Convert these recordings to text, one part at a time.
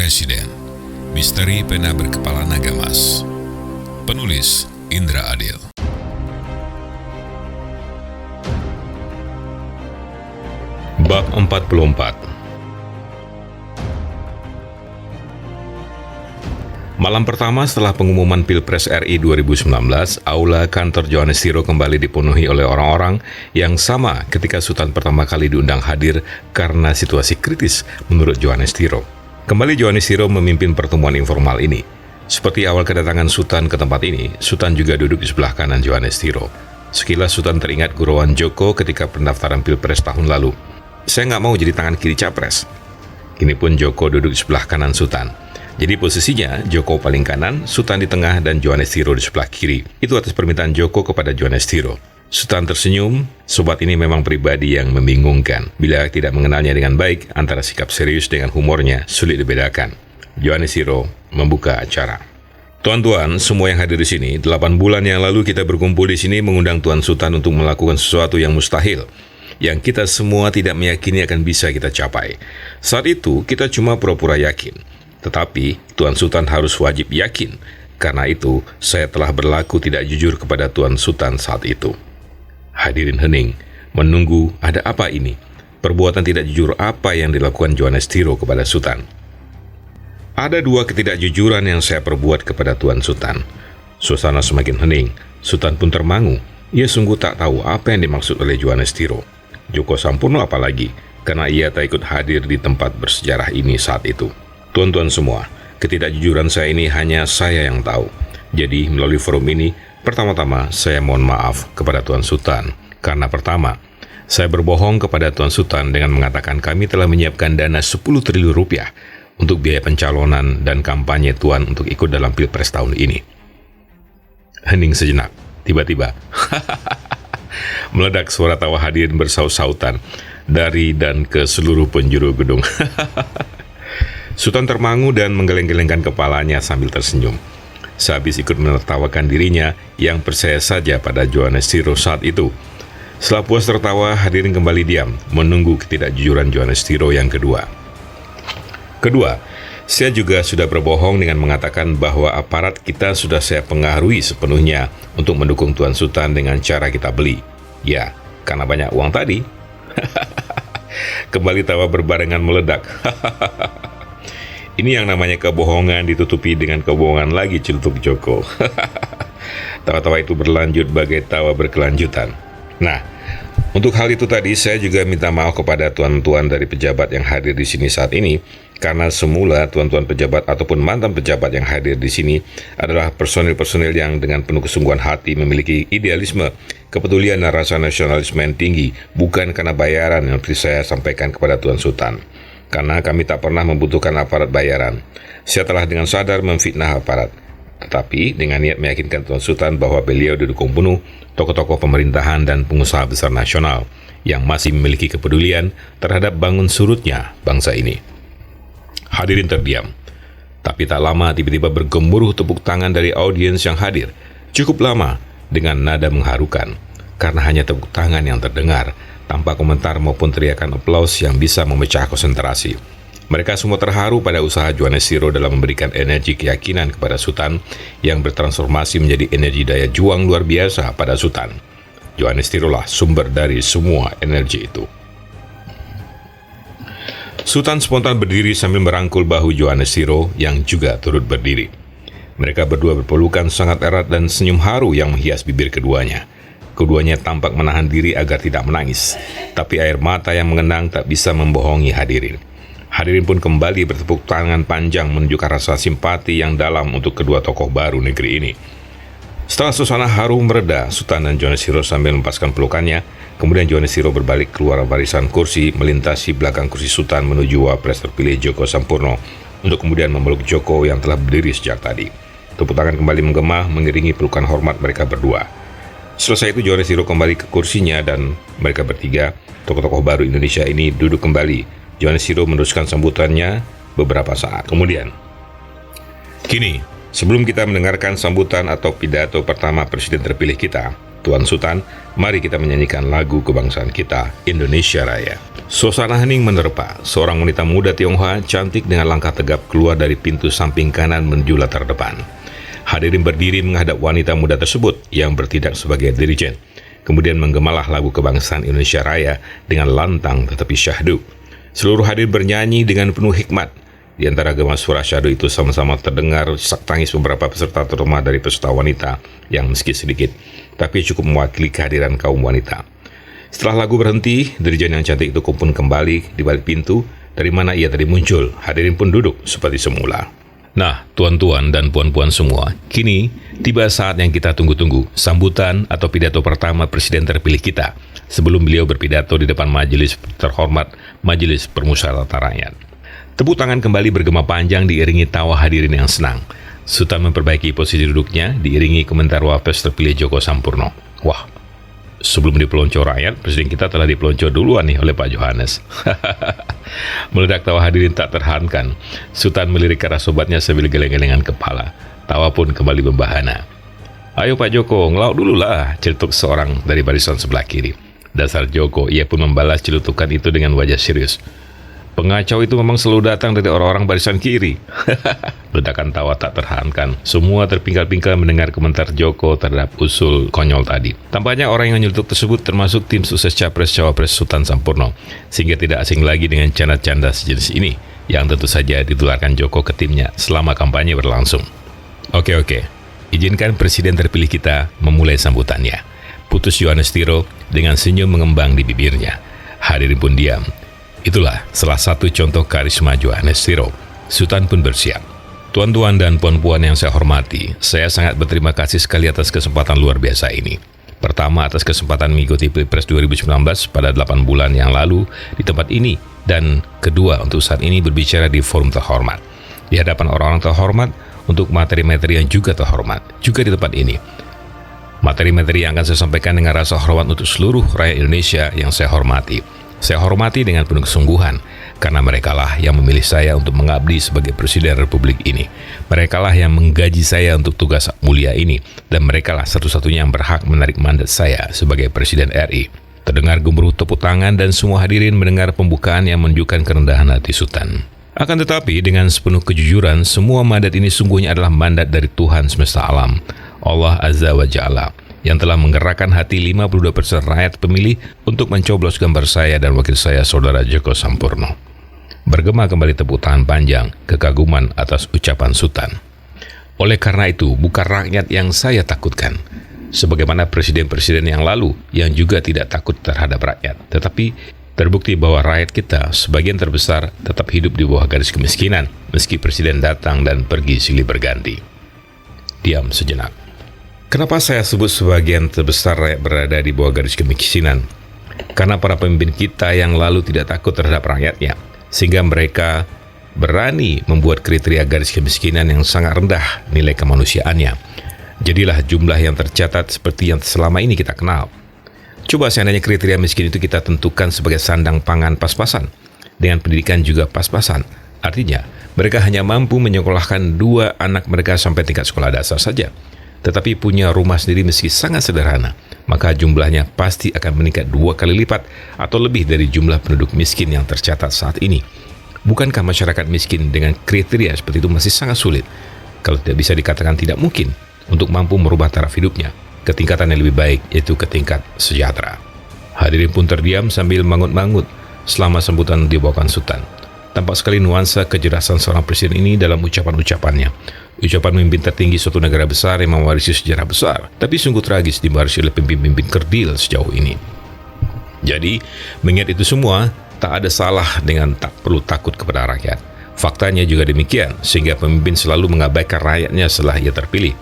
Presiden, Misteri Pena Berkepala Naga Mas. Penulis Indra Adil. Bab 44. Malam pertama setelah pengumuman Pilpres RI 2019, aula kantor Johannes Tiro kembali dipenuhi oleh orang-orang yang sama ketika Sultan pertama kali diundang hadir karena situasi kritis menurut Johannes Tiro. Kembali Johannes Tiro memimpin pertemuan informal ini. Seperti awal kedatangan Sultan ke tempat ini, Sultan juga duduk di sebelah kanan Johannes Tiro. Sekilas Sultan teringat gurauan Joko ketika pendaftaran Pilpres tahun lalu. Saya nggak mau jadi tangan kiri capres. Kini pun Joko duduk di sebelah kanan Sultan. Jadi posisinya Joko paling kanan, Sultan di tengah, dan Johannes Tiro di sebelah kiri. Itu atas permintaan Joko kepada Johannes Tiro. Sultan tersenyum, sobat ini memang pribadi yang membingungkan. Bila tidak mengenalnya dengan baik, antara sikap serius dengan humornya sulit dibedakan. Johannes Tiro membuka acara. Tuan-tuan, semua yang hadir di sini, 8 bulan yang lalu kita berkumpul di sini mengundang Tuan Sultan untuk melakukan sesuatu yang mustahil, yang kita semua tidak meyakini akan bisa kita capai. Saat itu, kita cuma pura-pura yakin. Tetapi, Tuan Sultan harus wajib yakin. Karena itu, saya telah berlaku tidak jujur kepada Tuan Sultan saat itu. Hadirin hening, menunggu ada apa ini? Perbuatan tidak jujur apa yang dilakukan Johannes Tiro kepada Sultan? Ada 2 ketidakjujuran yang saya perbuat kepada Tuan Sultan. Suasana semakin hening, Sultan pun termangu. Ia sungguh tak tahu apa yang dimaksud oleh Johannes Tiro. Djoko Sampurno apalagi, karena ia tak ikut hadir di tempat bersejarah ini saat itu. Tuan-tuan semua, ketidakjujuran saya ini hanya saya yang tahu. Jadi, melalui forum ini, pertama-tama saya mohon maaf kepada Tuan Sultan. Karena pertama, saya berbohong kepada Tuan Sultan dengan mengatakan kami telah menyiapkan dana 10 triliun rupiah untuk biaya pencalonan dan kampanye Tuan untuk ikut dalam Pilpres tahun ini. Hening sejenak, tiba-tiba, meledak suara tawa hadirin bersaut-sautan dari dan ke seluruh penjuru gedung. Sultan termangu dan menggeleng-gelengkan kepalanya sambil tersenyum. Sehabis ikut menertawakan dirinya yang percaya saja pada Johannes Tiro saat itu. Setelah puas tertawa, hadirin kembali diam, menunggu ketidakjujuran Johannes Tiro yang kedua. Kedua, saya juga sudah berbohong dengan mengatakan bahwa aparat kita sudah saya pengaruhi sepenuhnya untuk mendukung Tuan Sultan dengan cara kita beli. Ya, karena banyak uang tadi. Kembali tawa berbarengan meledak. Ini yang namanya kebohongan ditutupi dengan kebohongan lagi, celutuk Joko. Tawa-tawa itu berlanjut bagai tawa berkelanjutan. Nah, untuk hal itu tadi saya juga minta maaf kepada tuan-tuan dari pejabat yang hadir di sini saat ini, karena semula tuan-tuan pejabat ataupun mantan pejabat yang hadir di sini adalah personil-personil yang dengan penuh kesungguhan hati memiliki idealisme, kepedulian dan rasa nasionalisme yang tinggi, bukan karena bayaran yang seperti saya sampaikan kepada Tuan Sultan. Karena kami tak pernah membutuhkan aparat bayaran. Saya telah dengan sadar memfitnah aparat. Tetapi dengan niat meyakinkan Tuan Sultan bahwa beliau didukung penuh tokoh-tokoh pemerintahan dan pengusaha besar nasional yang masih memiliki kepedulian terhadap bangun surutnya bangsa ini. Hadirin terdiam. Tapi tak lama tiba-tiba bergemuruh tepuk tangan dari audiens yang hadir. Cukup lama dengan nada mengharukan. Karena hanya tepuk tangan yang terdengar, tanpa komentar maupun teriakan aplaus yang bisa memecah konsentrasi. Mereka semua terharu pada usaha Johannes Tiro dalam memberikan energi keyakinan kepada Sultan yang bertransformasi menjadi energi daya juang luar biasa pada Sultan. Johannes Tiro lah sumber dari semua energi itu. Sultan spontan berdiri sambil merangkul bahu Johannes Tiro yang juga turut berdiri. Mereka berdua berpelukan sangat erat dan senyum haru yang menghias bibir keduanya. Keduanya tampak menahan diri agar tidak menangis, tapi air mata yang mengenang tak bisa membohongi hadirin. Hadirin pun kembali bertepuk tangan panjang menunjukkan rasa simpati yang dalam untuk kedua tokoh baru negeri ini. Setelah suasana haru mereda, Sultan dan Johannes Tiro sambil melepaskan pelukannya, kemudian Johannes Tiro berbalik keluar barisan kursi, melintasi belakang kursi Sultan menuju wapres terpilih Djoko Sampurno, untuk kemudian memeluk Joko yang telah berdiri sejak tadi. Tepuk tangan kembali menggema mengiringi pelukan hormat mereka berdua. Selesai itu Johannes Tiro kembali ke kursinya dan mereka bertiga, tokoh-tokoh baru Indonesia ini duduk kembali. Johannes Tiro meneruskan sambutannya beberapa saat kemudian. Kini, sebelum kita mendengarkan sambutan atau pidato pertama Presiden terpilih kita, Tuan Sultan, mari kita menyanyikan lagu kebangsaan kita, Indonesia Raya. Suasana hening menerpa. Seorang wanita muda Tionghoa cantik dengan langkah tegap keluar dari pintu samping kanan menuju latar depan. Hadirin berdiri menghadap wanita muda tersebut yang bertindak sebagai dirijen. Kemudian menggemalah lagu kebangsaan Indonesia Raya dengan lantang tetapi syahdu. Seluruh hadirin bernyanyi dengan penuh hikmat. Di antara gema suara syahdu itu sama-sama terdengar isak tangis beberapa peserta terutama dari peserta wanita yang meski sedikit, tapi cukup mewakili kehadiran kaum wanita. Setelah lagu berhenti, dirijen yang cantik itu pun kembali di balik pintu dari mana ia tadi muncul. Hadirin pun duduk seperti semula. Nah, tuan-tuan dan puan-puan semua, kini tiba saat yang kita tunggu-tunggu, sambutan atau pidato pertama Presiden terpilih kita, sebelum beliau berpidato di depan majelis terhormat, Majelis Permusyawaratan Rakyat. Tepuk tangan kembali bergema panjang diiringi tawa hadirin yang senang. Sultan memperbaiki posisi duduknya, diiringi komentar Wapres terpilih Djoko Sampurno. Wah, sebelum dipelonco rakyat, Presiden kita telah dipelonco duluan nih oleh Pak Johannes. Meledak tawa hadirin tak terhankan. Sultan melirik ke arah sobatnya sambil geleng-gelengan kepala. Tawa pun kembali membahana. Ayo Pak Joko, ngelawak dulu lah, celutuk seorang dari barisan sebelah kiri. Dasar Joko, ia pun membalas celutukan itu dengan wajah serius. Pengacau itu memang selalu datang dari orang-orang barisan kiri. Ledakan tawa tak terhankan. Semua terpingkal-pingkal mendengar komentar Joko terhadap usul konyol tadi. Tampaknya orang yang nyeletuk tersebut termasuk tim sukses Capres-Cawapres Sultan Sampurno, sehingga tidak asing lagi dengan canda-canda sejenis ini, yang tentu saja ditularkan Joko ke timnya selama kampanye berlangsung. Oke, izinkan Presiden terpilih kita memulai sambutannya. Putus Johannes Tiro dengan senyum mengembang di bibirnya. Hadirin pun diam. Itulah salah satu contoh karisma Johannes Tiro. Sultan pun bersiap. Tuan-tuan dan puan-puan yang saya hormati, saya sangat berterima kasih sekali atas kesempatan luar biasa ini. Pertama, atas kesempatan mengikuti Pilpres 2019 pada 8 bulan yang lalu di tempat ini. Dan kedua, untuk saat ini berbicara di forum terhormat. Di hadapan orang-orang terhormat untuk materi-materi yang juga terhormat. Juga di tempat ini. Materi-materi yang akan saya sampaikan dengan rasa hormat untuk seluruh rakyat Indonesia yang saya hormati. Saya hormati dengan penuh kesungguhan, karena merekalah yang memilih saya untuk mengabdi sebagai Presiden Republik ini. Merekalah yang menggaji saya untuk tugas mulia ini, dan merekalah satu-satunya yang berhak menarik mandat saya sebagai Presiden RI. Terdengar gemuruh tepuk tangan dan semua hadirin mendengar pembukaan yang menunjukkan kerendahan hati Sultan. Akan tetapi, dengan sepenuh kejujuran, semua mandat ini sungguhnya adalah mandat dari Tuhan semesta alam, Allah Azza wa Jalla, yang telah menggerakkan hati 52% rakyat pemilih untuk mencoblos gambar saya dan wakil saya, Saudara Djoko Sampurno. Bergema kembali tepuk tangan panjang, kekaguman atas ucapan Sultan. Oleh karena itu, bukan rakyat yang saya takutkan, sebagaimana presiden-presiden yang lalu yang juga tidak takut terhadap rakyat, tetapi terbukti bahwa rakyat kita sebagian terbesar tetap hidup di bawah garis kemiskinan, meski presiden datang dan pergi silih berganti. Diam sejenak. Kenapa saya sebut sebagian terbesar rakyat berada di bawah garis kemiskinan? Karena para pemimpin kita yang lalu tidak takut terhadap rakyatnya, sehingga mereka berani membuat kriteria garis kemiskinan yang sangat rendah nilai kemanusiaannya. Jadilah jumlah yang tercatat seperti yang selama ini kita kenal. Coba seandainya kriteria miskin itu kita tentukan sebagai sandang pangan pas-pasan, dengan pendidikan juga pas-pasan. Artinya, mereka hanya mampu menyekolahkan 2 anak mereka sampai tingkat sekolah dasar saja, tetapi punya rumah sendiri meski sangat sederhana, maka jumlahnya pasti akan meningkat 2 kali lipat atau lebih dari jumlah penduduk miskin yang tercatat saat ini. Bukankah masyarakat miskin dengan kriteria seperti itu masih sangat sulit, kalau tidak bisa dikatakan tidak mungkin, untuk mampu merubah taraf hidupnya ke tingkatan yang lebih baik, yaitu ke tingkat sejahtera? Hadirin pun terdiam sambil mangut-mangut selama sambutan dibawakan Sultan. Tampak sekali nuansa kejelasan seorang presiden ini dalam ucapan-ucapannya. Ucapan pemimpin tertinggi suatu negara besar yang mewarisi sejarah besar, tapi sungguh tragis diwarisi oleh pemimpin-pemimpin kerdil sejauh ini. Jadi, mengingat itu semua, tak ada salah dengan tak perlu takut kepada rakyat. Faktanya juga demikian, sehingga pemimpin selalu mengabaikan rakyatnya setelah ia terpilih.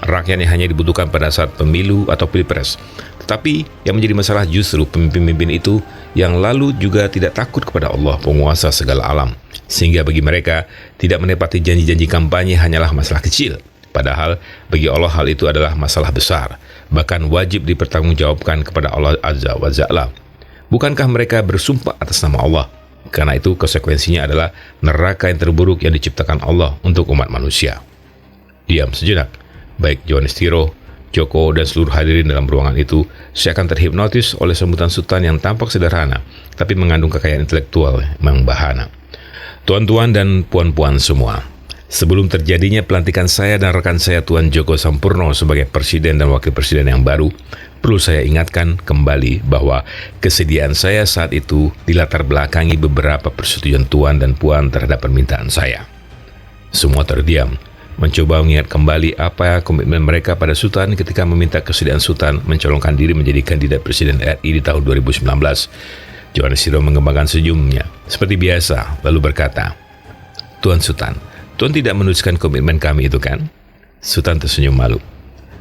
Rakyatnya hanya dibutuhkan pada saat pemilu atau pilpres. Tetapi yang menjadi masalah justru pemimpin-pemimpin itu yang lalu juga tidak takut kepada Allah, penguasa segala alam. Sehingga bagi mereka, tidak menepati janji-janji kampanye hanyalah masalah kecil. Padahal bagi Allah hal itu adalah masalah besar, bahkan wajib dipertanggungjawabkan kepada Allah Azza wa Jalla. Bukankah mereka bersumpah atas nama Allah? Karena itu konsekuensinya adalah neraka yang terburuk yang diciptakan Allah untuk umat manusia. Diam sejenak. Baik Johannes Tiro, Joko dan seluruh hadirin dalam ruangan itu, saya akan terhipnotis oleh sambutan Sultan yang tampak sederhana, tapi mengandung kekayaan intelektual yang membahana. Tuan-tuan dan puan-puan semua, sebelum terjadinya pelantikan saya dan rekan saya Tuan Joko Sampurno sebagai Presiden dan Wakil Presiden yang baru, perlu saya ingatkan kembali bahwa kesediaan saya saat itu dilatar belakangi beberapa persetujuan Tuan dan Puan terhadap permintaan saya. Semua terdiam, mencoba mengingat kembali apa komitmen mereka pada Sultan ketika meminta kesediaan Sultan mencalonkan diri menjadi kandidat Presiden RI di tahun 2019. Johannes Siro mengembangkan senyumnya seperti biasa, lalu berkata, "Tuan Sultan, Tuan tidak menuliskan komitmen kami itu kan?" Sultan tersenyum malu.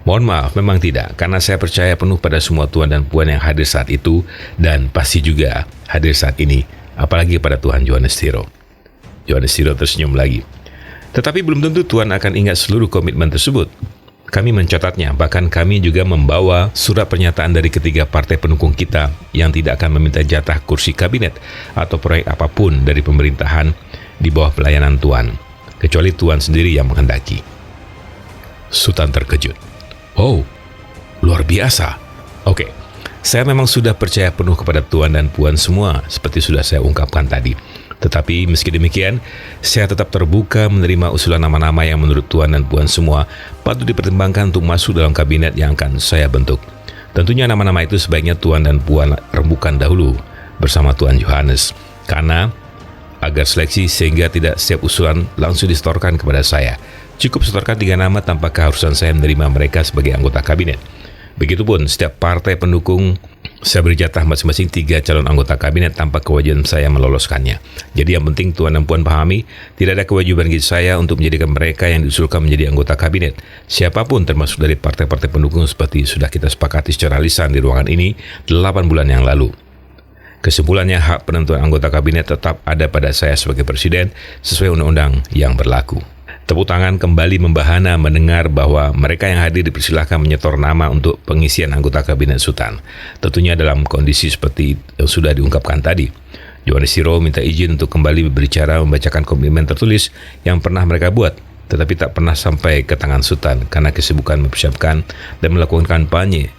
"Mohon maaf, memang tidak, karena saya percaya penuh pada semua tuan dan puan yang hadir saat itu, dan pasti juga hadir saat ini, apalagi pada Tuan Johannes Siro." Johannes Siro tersenyum lagi. "Tetapi belum tentu Tuan akan ingat seluruh komitmen tersebut. Kami mencatatnya, bahkan kami juga membawa surat pernyataan dari ketiga partai pendukung kita yang tidak akan meminta jatah kursi kabinet atau proyek apapun dari pemerintahan di bawah pelayanan Tuan, kecuali Tuan sendiri yang menghendaki." Sultan terkejut. "Oh, luar biasa. Oke, saya memang sudah percaya penuh kepada Tuan dan Puan semua, seperti sudah saya ungkapkan tadi. Tetapi meski demikian, saya tetap terbuka menerima usulan nama-nama yang menurut Tuan dan Puan semua patut dipertimbangkan untuk masuk dalam kabinet yang akan saya bentuk. Tentunya nama-nama itu sebaiknya Tuan dan Puan rembukan dahulu bersama Tuan Johannes, karena agar seleksi sehingga tidak setiap usulan langsung disetorkan kepada saya. Cukup setorkan 3 nama tanpa keharusan saya menerima mereka sebagai anggota kabinet. Begitupun setiap partai pendukung, saya beri jatah masing-masing 3 calon anggota kabinet tanpa kewajiban saya meloloskannya. Jadi yang penting Tuan dan Puan pahami, tidak ada kewajiban bagi saya untuk menjadikan mereka yang diusulkan menjadi anggota kabinet. Siapapun termasuk dari partai-partai pendukung seperti sudah kita sepakati secara lisan di ruangan ini 8 bulan yang lalu. Kesimpulannya, hak penentuan anggota kabinet tetap ada pada saya sebagai Presiden sesuai undang-undang yang berlaku." Tepuk tangan kembali membahana mendengar bahwa mereka yang hadir dipersilahkan menyetor nama untuk pengisian anggota kabinet Sultan. Tentunya dalam kondisi seperti yang sudah diungkapkan tadi. Johannes Siro minta izin untuk kembali berbicara membacakan komitmen tertulis yang pernah mereka buat, tetapi tak pernah sampai ke tangan Sultan karena kesibukan mempersiapkan dan melakukan kampanye.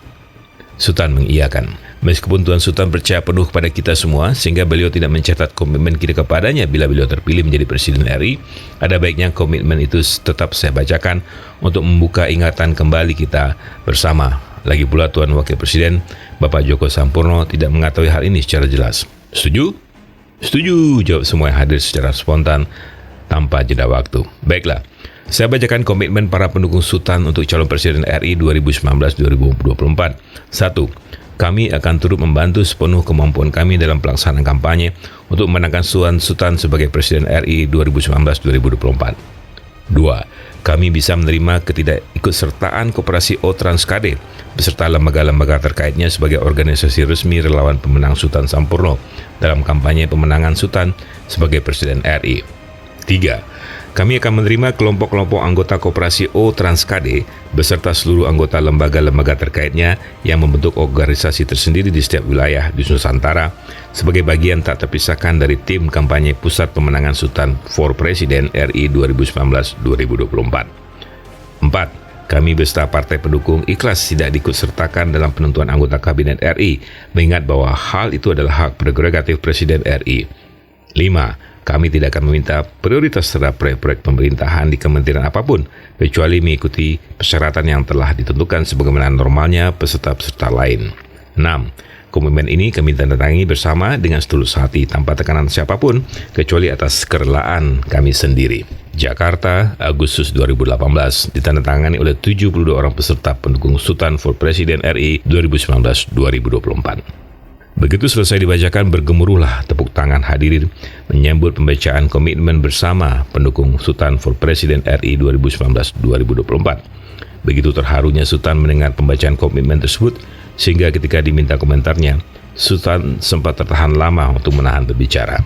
Sultan mengiyakan. Meskipun Tuan Sultan percaya penuh kepada kita semua sehingga beliau tidak mencatat komitmen kita kepadanya bila beliau terpilih menjadi Presiden RI, ada baiknya komitmen itu tetap saya bacakan untuk membuka ingatan kembali kita bersama. Lagi pula Tuan Wakil Presiden Bapak Joko Sampurno tidak mengetahui hal ini secara jelas. Setuju? Setuju, jawab semua yang hadir secara spontan tanpa jeda waktu. Baiklah, saya bacakan komitmen para pendukung Sultan untuk calon Presiden RI 2019-2024. 1. Kami akan turut membantu sepenuh kemampuan kami dalam pelaksanaan kampanye untuk memenangkan Tuan Sultan sebagai Presiden RI 2019-2024. 2. Kami bisa menerima ketidakikutsertaan Koperasi O Transkade beserta lembaga-lembaga terkaitnya sebagai organisasi resmi relawan pemenang Sultan Sampurno dalam kampanye pemenangan Sultan sebagai Presiden RI. 3. Kami akan menerima kelompok-kelompok anggota Koperasi O Transkade beserta seluruh anggota lembaga-lembaga terkaitnya yang membentuk organisasi tersendiri di setiap wilayah di Nusantara sebagai bagian tak terpisahkan dari tim kampanye Pusat Pemenangan Sultan for Presiden RI 2019-2024. 4. Kami beserta partai pendukung ikhlas tidak diikutsertakan dalam penentuan anggota Kabinet RI, mengingat bahwa hal itu adalah hak prerogatif Presiden RI. 5. Kami tidak akan meminta prioritas terhadap proyek-proyek pemerintahan di kementerian apapun, kecuali mengikuti persyaratan yang telah ditentukan sebagaimana normalnya peserta-peserta lain. 6. Komitmen ini kami tandatangani bersama dengan setulus hati tanpa tekanan siapapun, kecuali atas kerelaan kami sendiri. Jakarta, Agustus 2018, ditandatangani oleh 72 orang peserta pendukung Sultan for Presiden RI 2019-2024. Begitu selesai dibacakan, bergemuruhlah tepuk tangan hadirin menyambut pembacaan komitmen bersama pendukung Sultan for Presiden RI 2019-2024. Begitu terharunya Sultan mendengar pembacaan komitmen tersebut, sehingga ketika diminta komentarnya, Sultan sempat tertahan lama untuk menahan berbicara.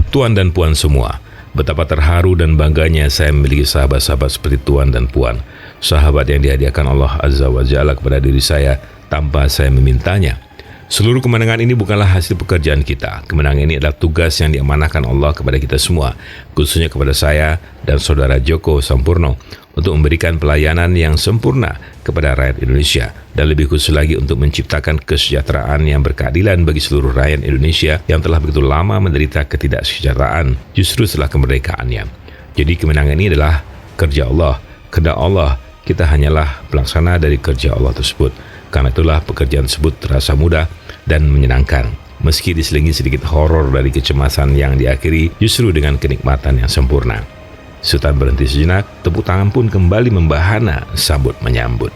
Tuan dan Puan semua, betapa terharu dan bangganya saya memiliki sahabat-sahabat seperti Tuan dan Puan, sahabat yang dihadiahkan Allah Azza wa Jalla kepada diri saya tanpa saya memintanya. Seluruh kemenangan ini bukanlah hasil pekerjaan kita. Kemenangan ini adalah tugas yang diamanahkan Allah kepada kita semua, khususnya kepada saya dan saudara Joko Sampurno, untuk memberikan pelayanan yang sempurna kepada rakyat Indonesia, dan lebih khusus lagi untuk menciptakan kesejahteraan yang berkeadilan bagi seluruh rakyat Indonesia yang telah begitu lama menderita ketidaksejahteraan justru setelah kemerdekaannya. Jadi kemenangan ini adalah kerja Allah, kehendak Allah. Kita hanyalah pelaksana dari kerja Allah tersebut. Karena itulah pekerjaan tersebut terasa mudah dan menyenangkan, meski diselingi sedikit horor dari kecemasan yang diakhiri justru dengan kenikmatan yang sempurna. Sultan berhenti sejenak, tepuk tangan pun kembali membahana sambut menyambut.